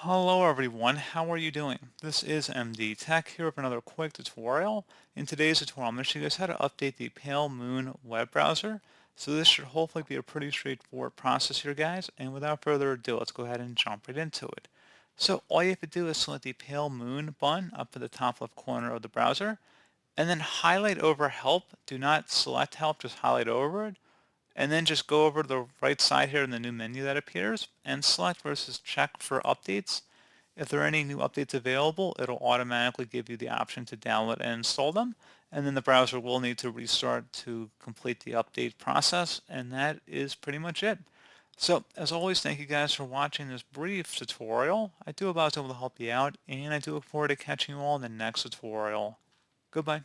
Hello everyone, how are you doing? This is MD Tech here with another quick tutorial. In today's tutorial, I'm going to show you guys how to update the Pale Moon web browser. So this should hopefully be a pretty straightforward process here, guys. And without further ado, let's go ahead and jump right into it. So all you have to do is select the Pale Moon button up at the top left corner of the browser, and then highlight over Help. Do not select Help, just highlight over it. And then just go over to the right side here in the new menu that appears and select versus check for updates. If there are any new updates available, it'll automatically give you the option to download and install them. And then the browser will need to restart to complete the update process. And that is pretty much it. So as always, thank you guys for watching this brief tutorial. I do hope I was able to help you out, and I do look forward to catching you all in the next tutorial. Goodbye.